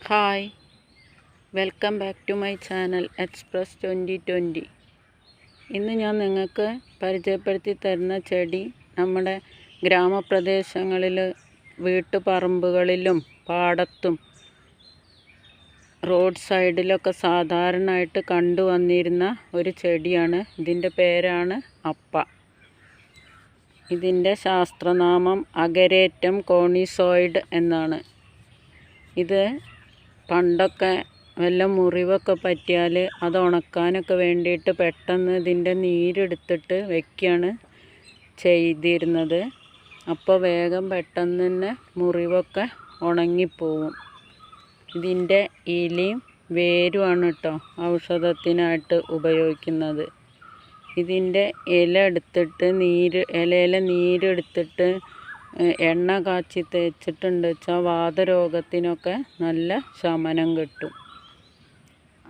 Hi, welcome back to my channel express 2020. ഇന്ന് ഞാൻ നിങ്ങൾക്ക് പരിചയപ്പെടുത്തി തരുന്ന ചെടി നമ്മുടെ ഗ്രാമപ്രദേശങ്ങളിൽ വീട്ടുപറമ്പുകളിലും പാടത്തും റോഡ് സൈഡിലൊക്കെ സാധാരണയായിട്ട് കണ്ടുവന്നിരുന്ന ഒരു ചെടിയാണ്. ഇതിൻ്റെ പേരാണ് അപ്പ. ഇതിൻ്റെ ശാസ്ത്രനാമം അഗരേറ്റം കോണിസോയിഡ് എന്നാണ്. ഇത് പണ്ടൊക്കെ വല്ല മുറിവൊക്കെ പറ്റിയാൽ അത് ഉണക്കാനൊക്കെ വേണ്ടിയിട്ട് പെട്ടെന്ന് ഇതിൻ്റെ നീരെടുത്തിട്ട് വെക്കുകയാണ് ചെയ്തിരുന്നത്. അപ്പോൾ വേഗം പെട്ടെന്ന് തന്നെ മുറിവൊക്കെ ഉണങ്ങിപ്പോവും. ഇതിൻ്റെ ഇലയും വേരുമാണ് കേട്ടോ ഔഷധത്തിനായിട്ട് ഉപയോഗിക്കുന്നത്. ഇതിൻ്റെ ഇല എടുത്തിട്ട് ഇലയിലെ നീരെടുത്തിട്ട് എണ്ണ കാച്ചി തേച്ചിട്ടുണ്ട് വെച്ചാൽ വാതരോഗത്തിനൊക്കെ നല്ല ശമനം കിട്ടും.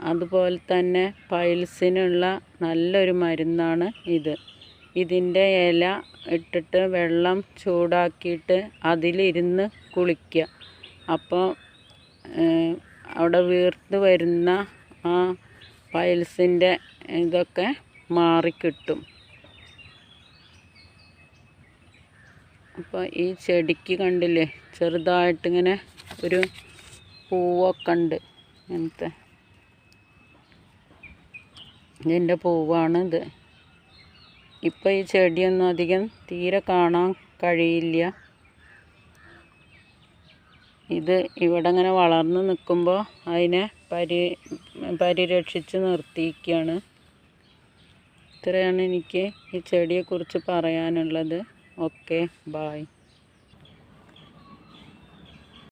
അതുപോലെ തന്നെ പൈൽസിനുള്ള നല്ലൊരു മരുന്നാണ് ഇത്. ഇതിൻ്റെ ഇല ഇട്ടിട്ട് വെള്ളം ചൂടാക്കിയിട്ട് അതിലിരുന്ന് കുളിക്കുക. അപ്പോൾ അവിടെ വീർത്ത് വരുന്ന ആ പൈൽസിൻ്റെ ഇതൊക്കെ മാറിക്കിട്ടും. അപ്പോൾ ഈ ചെടിക്ക് കണ്ടില്ലേ, ചെറുതായിട്ടിങ്ങനെ ഒരു പൂവൊക്കെ ഉണ്ട്. ഇങ്ങനത്തെ ഇതിൻ്റെ പൂവാണിത്. ഇപ്പോൾ ഈ ചെടിയൊന്നും അധികം തീരെ കാണാൻ കഴിയില്ല. ഇത് ഇവിടെ ഇങ്ങനെ വളർന്ന് നിൽക്കുമ്പോൾ അതിനെ പരിരക്ഷിച്ച് നിർത്തിയിരിക്കുകയാണ്. ഇത്രയാണ് എനിക്ക് ഈ ചെടിയെക്കുറിച്ച് പറയാനുള്ളത്. Okay, bye.